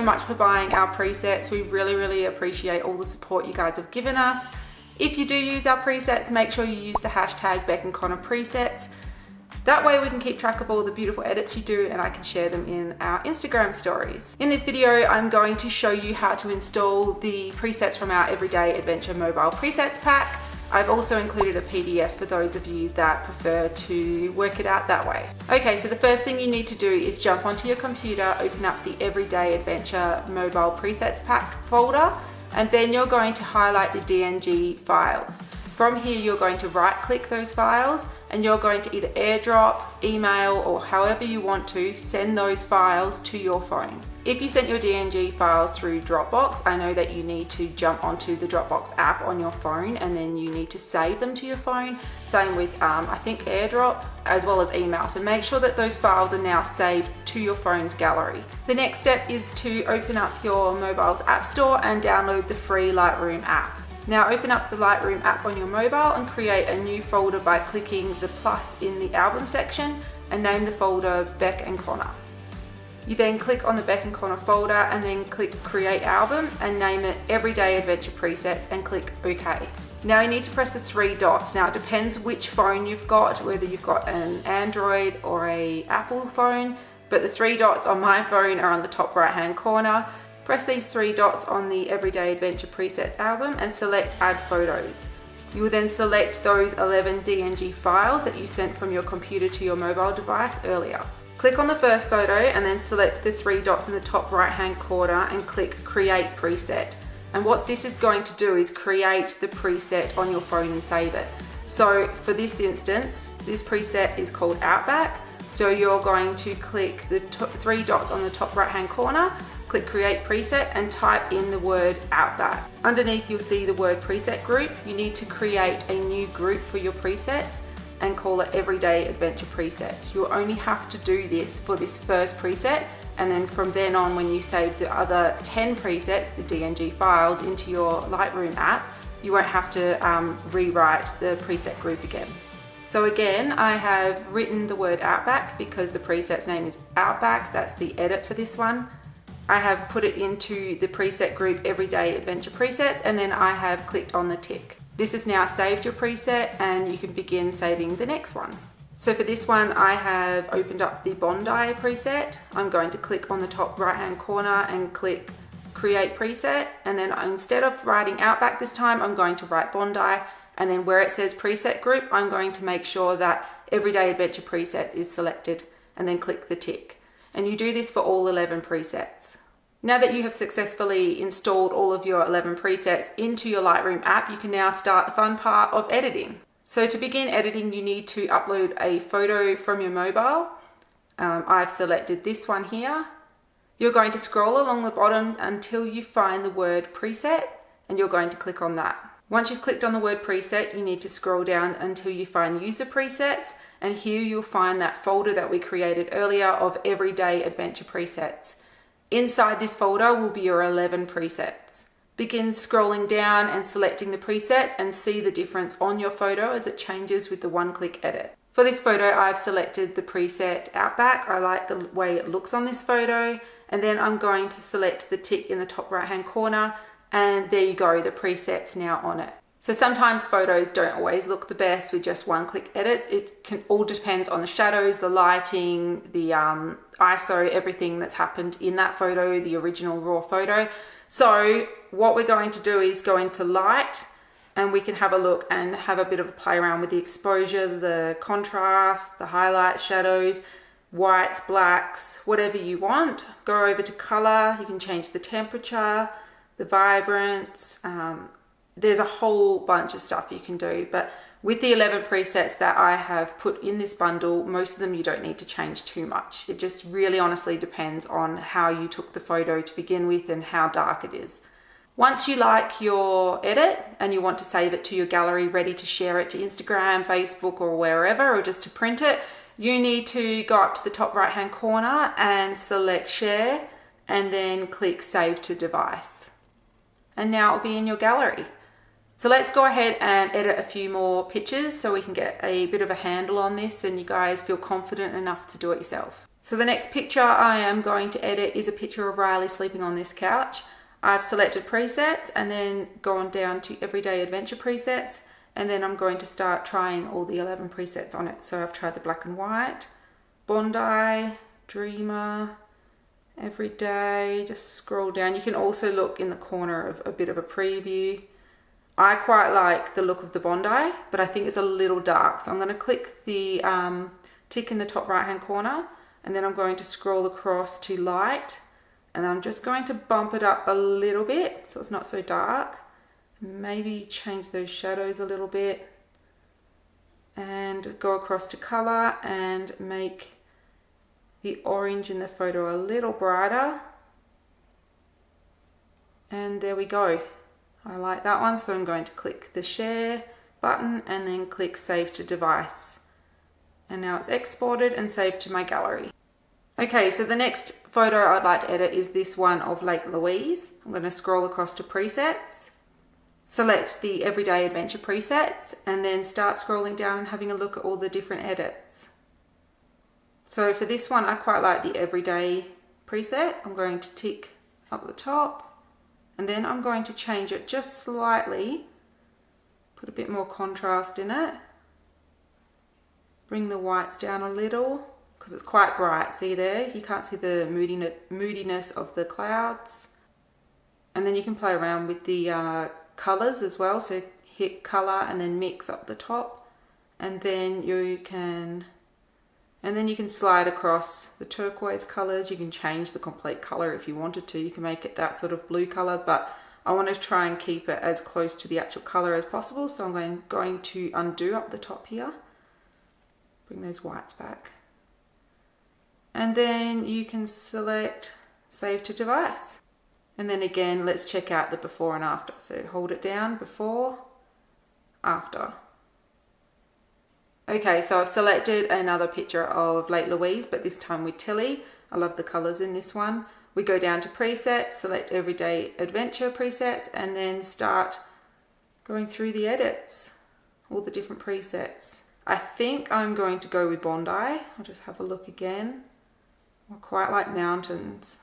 much for buying our presets. We really appreciate all the support you guys have given us. If you do use our presets, make sure you use the hashtag Bec Conor presets. That way we can keep track of all the beautiful edits you do and I can share them in our Instagram stories. In this video, I'm going to show you how to install the presets from our Everyday Adventure mobile presets pack. I've also included a PDF for those of you that prefer to work it out that way. Okay, so the first thing you need to do is jump onto your computer, open up the Everyday Adventure mobile presets pack folder, and then you're going to highlight the DNG files. From here, you're going to right click those files and you're going to either airdrop, email, or however you want to send those files to your phone. If you sent your DNG files through Dropbox, I know that you need to jump onto the Dropbox app on your phone and then you need to save them to your phone. Same with, I think, airdrop as well as email. So make sure that those files are now saved to your phone's gallery. The next step is to open up your mobile's app store and download the free Lightroom app. Now open up the Lightroom app on your mobile and create a new folder by clicking the plus in the album section and name the folder Bec Conor. You then click on the Bec Conor folder and then click create album and name it Everyday Adventure Presets and click OK. Now you need to press the three dots. Now it depends which phone you've got, whether you've got an Android or an Apple phone, but the three dots on my phone are on the top right hand corner. Press these three dots on the Everyday Adventure Presets album and select Add Photos. You will then select those 11 DNG files that you sent from your computer to your mobile device earlier. Click on the first photo and then select the three dots in the top right hand corner and click Create Preset. And what this is going to do is create the preset on your phone and save it. So for this instance, this preset is called OUTBACK. So you're going to click the three dots on the top right hand corner, click Create Preset and type in the word OUTBACK. Underneath you'll see the word preset group. You need to create a new group for your presets and call it Everyday Adventure Presets. You'll only have to do this for this first preset, and then from then on when you save the other 10 presets, the DNG files, into your Lightroom app, you won't have to rewrite the preset group again. So again, I have written the word OUTBACK because the preset's name is OUTBACK. That's the edit for this one. I have put it into the preset group Everyday Adventure Presets and then I have clicked on the tick. This has now saved your preset and you can begin saving the next one. So for this one, I have opened up the BONDI preset. I'm going to click on the top right hand corner and click Create Preset, and then instead of writing OUTBACK this time, I'm going to write BONDI, and then where it says preset group, I'm going to make sure that Everyday Adventure Presets is selected and then click the tick. And you do this for all 11 presets. Now that you have successfully installed all of your 11 presets into your Lightroom app, you can now start the fun part of editing. So to begin editing, you need to upload a photo from your mobile. I've selected this one here. You're going to scroll along the bottom until you find the word preset and you're going to click on that. Once you've clicked on the word preset, you need to scroll down until you find user presets, and here you'll find that folder that we created earlier of Everyday Adventure Presets. Inside this folder will be your 11 presets. Begin scrolling down and selecting the presets and see the difference on your photo as it changes with the one-click edit. For this photo, I've selected the preset OUTBACK. I like the way it looks on this photo, and then I'm going to select the tick in the top right-hand corner. And there you go, the preset's now on it. So sometimes photos don't always look the best with just one-click edits. It can all depends on the shadows, the lighting, the ISO, everything that's happened in that photo, the original raw photo. So what we're going to do is go into light and we can have a look and have a bit of a play around with the exposure, the contrast, the highlights, shadows, whites, blacks, whatever you want. Go over to color, you can change the temperature, the vibrance, there's a whole bunch of stuff you can do, but with the 11 presets that I have put in this bundle, most of them you don't need to change too much. It just really honestly depends on how you took the photo to begin with and how dark it is. Once you like your edit and you want to save it to your gallery, ready to share it to Instagram, Facebook, or wherever, or just to print it, you need to go up to the top right hand corner and select share and then click save to device. And now it'll be in your gallery. So let's go ahead and edit a few more pictures so we can get a bit of a handle on this and you guys feel confident enough to do it yourself. So the next picture I am going to edit is a picture of Riley sleeping on this couch. I've selected presets and then gone down to everyday adventure presets, and then I'm going to start trying all the 11 presets on it. So I've tried the black and white, Bondi, Dreamer, everyday, just scroll down. You can also look in the corner of a bit of a preview. I quite like the look of the Bondi, but I think it's a little dark. So I'm going to click the tick in the top right hand corner, and then I'm going to scroll across to light, and I'm just going to bump it up a little bit so it's not so dark. Maybe change those shadows a little bit, and go across to color and make the orange in the photo a little brighter. And there we go. I like that one, so I'm going to click the share button and then click save to device. And now it's exported and saved to my gallery. Okay, so the next photo I'd like to edit is this one of Lake Louise. I'm going to scroll across to presets, select the everyday adventure presets, and then start scrolling down and having a look at all the different edits. So for this one, I quite like the everyday preset. I'm going to tick up the top, and then I'm going to change it just slightly, put a bit more contrast in it, bring the whites down a little because it's quite bright. See there, you can't see the moodiness of the clouds. And then you can play around with the colors as well, so hit color and then mix up the top, and then you can slide across the turquoise colors. You can change the complete color if you wanted to. You can make it that sort of blue color, but I want to try and keep it as close to the actual color as possible. So I'm going to undo up the top here, bring those whites back. And then you can select save to device. And then again, let's check out the before and after. So hold it down, before, after. Okay, so I've selected another picture of Lake Louise, but this time with Tilly. I love the colors in this one. We go down to presets, select everyday adventure presets, and then start going through the edits, all the different presets. I think I'm going to go with Bondi. I'll just have a look again. I quite like mountains.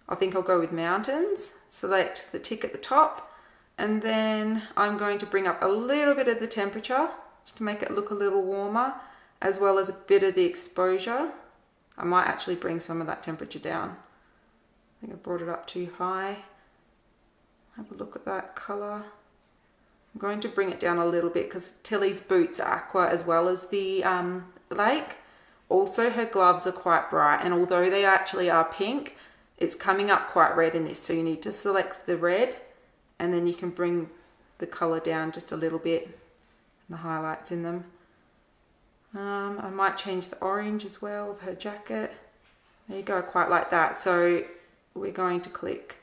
I think I'll go with mountains, select the tick at the top, and then I'm going to bring up a little bit of the temperature just to make it look a little warmer, as well as a bit of the exposure. I might actually bring some of that temperature down. I think I brought it up too high. Have a look at that color. I'm going to bring it down a little bit because Tilly's boots are aqua as well as the lake. Also, her gloves are quite bright, and although they actually are pink, it's coming up quite red in this, so you need to select the red, and then you can bring the color down just a little bit, and the highlights in them. I might change the orange as well of her jacket. There you go, quite like that. So we're going to click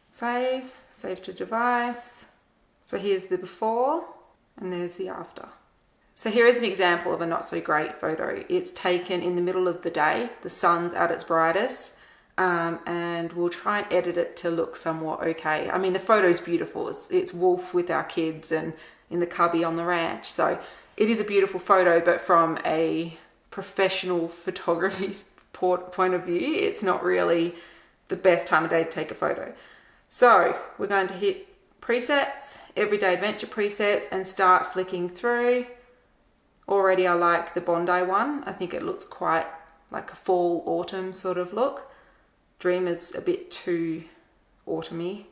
save to device. So here's the before and there's the after. So here is an example of a not so great photo. It's taken in the middle of the day, the sun's at its brightest, and we'll try and edit it to look somewhat okay. I mean, the photo's beautiful. It's Wolf with our kids and in the cubby on the ranch. So it is a beautiful photo, but from a professional photography point of view, it's not really the best time of day to take a photo. So we're going to hit presets, everyday adventure presets, and start flicking through. Already I like the Bondi one. I think it looks quite like a fall autumn sort of look. Dreamer's a bit too autumny.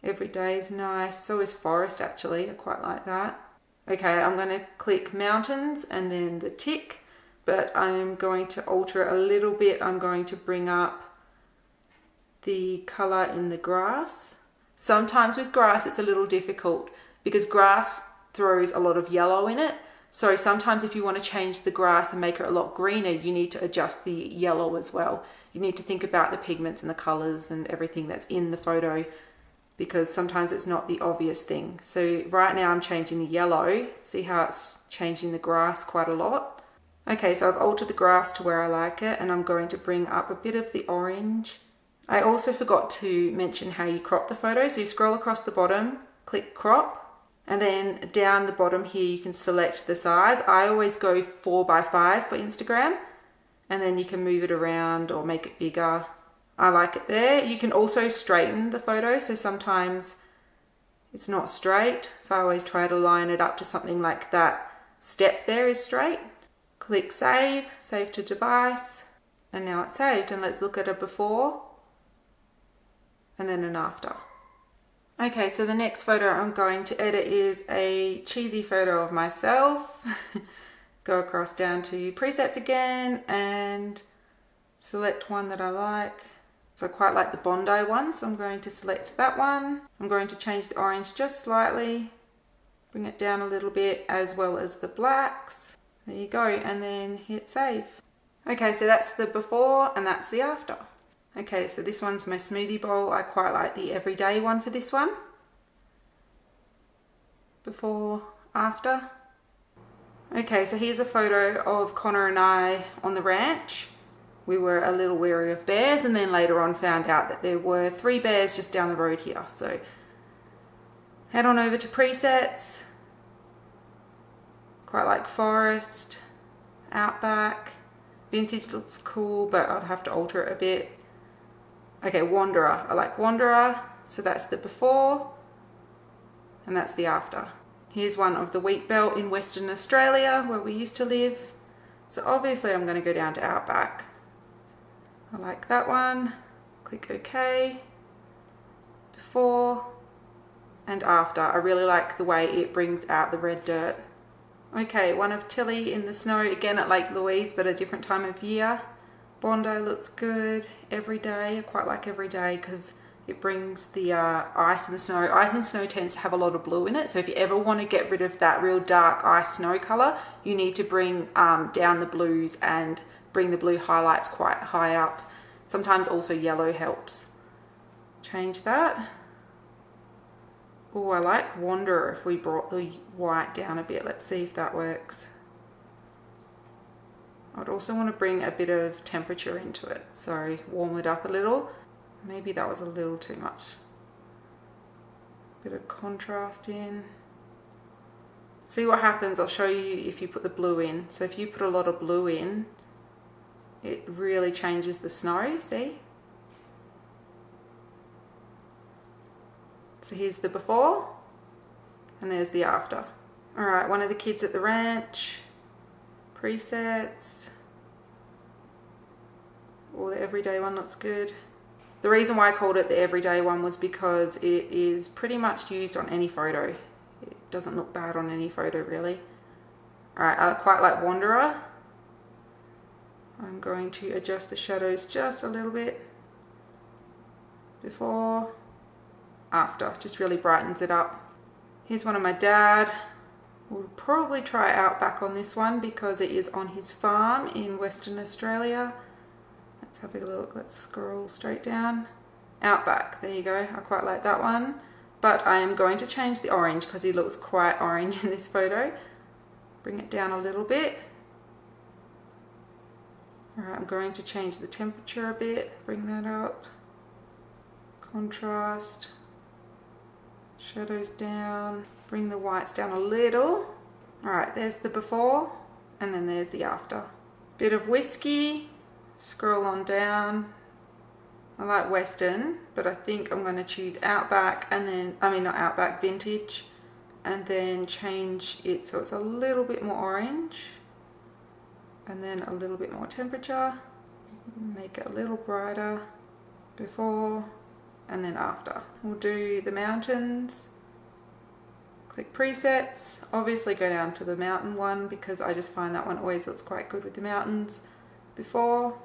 Everyday is nice. So is Forest actually. I quite like that. Okay, I'm going to click mountains and then the tick, but I'm going to alter it a little bit. I'm going to bring up the color in the grass. Sometimes with grass it's a little difficult because grass throws a lot of yellow in it. So sometimes if you want to change the grass and make it a lot greener, you need to adjust the yellow as well. You need to think about the pigments and the colors and everything that's in the photo, because sometimes it's not the obvious thing. So right now I'm changing the yellow. See how it's changing the grass quite a lot? Okay, so I've altered the grass to where I like it, and I'm going to bring up a bit of the orange. I also forgot to mention how you crop the photo. So you scroll across the bottom, click crop, and then down the bottom here you can select the size. I always go 4:5 for Instagram, and then you can move it around or make it bigger. I like it there. You can also straighten the photo, so sometimes it's not straight, so I always try to line it up to something like that step there is straight. Click save, save to device, and now it's saved. And let's look at a before and then an after. Okay, so the next photo I'm going to edit is a cheesy photo of myself. Go across down to presets again and select one that I like. So I quite like the Bondi one, so I'm going to select that one. I'm going to change the orange just slightly, bring it down a little bit, as well as the blacks. There you go, and then hit save. Okay, so that's the before and that's the after. Okay, so this one's my smoothie bowl. I quite like the everyday one for this one. Before, after. Okay, so here's a photo of Connor and I on the ranch. We were a little wary of bears, and then later on found out that there were 3 bears just down the road here. So head on over to presets. Quite like forest, outback. Vintage looks cool, but I'd have to alter it a bit. Okay, wanderer. I like wanderer. So that's the before and that's the after. Here's one of the wheat belt in Western Australia where we used to live. So obviously I'm going to go down to outback. I like that one. Click OK. Before and after. I really like the way it brings out the red dirt. Okay, one of Tilly in the snow, again at Lake Louise, but a different time of year. Bondi looks good. Everyday, I quite like everyday because it brings the ice and the snow. Ice and snow tends to have a lot of blue in it, so if you ever want to get rid of that real dark ice snow color, you need to bring down the blues and bring the blue highlights quite high up. Sometimes also yellow helps. Change that. Oh, I like Wanderer if we brought the white down a bit. Let's see if that works. I'd also want to bring a bit of temperature into it. So warm it up a little. Maybe that was a little too much. Bit of contrast in. See what happens. I'll show you if you put the blue in. So if you put a lot of blue in, it really changes the snow, see? So here's the before and there's the after. All right, one of the kids at the ranch, presets. Oh, the everyday one looks good. The reason why I called it the everyday one was because it is pretty much used on any photo. It doesn't look bad on any photo really. All right, I quite like Wanderer. I'm going to adjust the shadows just a little bit. Before, after, just really brightens it up. Here's one of my dad. We'll probably try Outback on this one because it is on his farm in Western Australia. Let's have a look. Let's scroll straight down. Outback, there you go. I quite like that one. But I am going to change the orange because he looks quite orange in this photo. Bring it down a little bit. Alright, I'm going to change the temperature a bit. Bring that up. Contrast. Shadows down. Bring the whites down a little. Alright, there's the before and then there's the after. Bit of whiskey. Scroll on down. I like Western, but I think I'm going to choose Outback and then, not Outback, Vintage, and then change it so it's a little bit more orange and then a little bit more temperature. Make it a little brighter. Before and then after. We'll do the mountains. Click presets. Obviously go down to the mountain one because I just find that one always looks quite good with the mountains. Before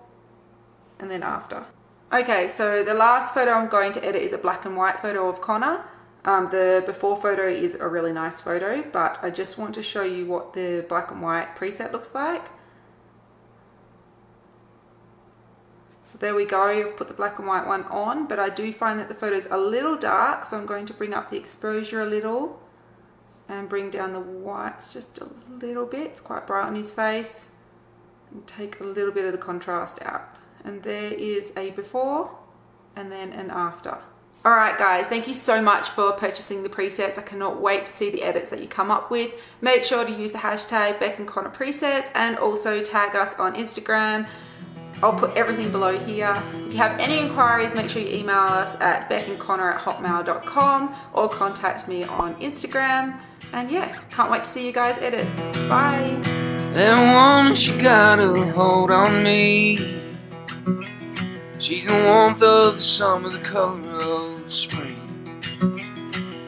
and then after. Okay, so the last photo I'm going to edit is a black and white photo of Connor. The before photo is a really nice photo, but I just want to show you what the black and white preset looks like. So there we go, I've put the black and white one on, but I do find that the photo is a little dark, so I'm going to bring up the exposure a little and bring down the whites just a little bit. It's quite bright on his face. And take a little bit of the contrast out. And there is a before and then an after. Alright guys, thank you so much for purchasing the presets. I cannot wait to see the edits that you come up with. Make sure to use the hashtag Bec and Conor presets and also tag us on Instagram. I'll put everything below here. If you have any inquiries, make sure you email us at becandconnor@hotmail.com or contact me on Instagram. And yeah, can't wait to see you guys' edits. Bye. That woman, she got a hold on me. She's the warmth of the summer, the color of the spring.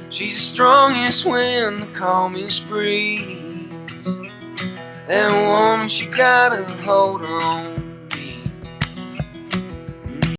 She's the strongest wind, the calmest breeze. That woman, she got a hold on me.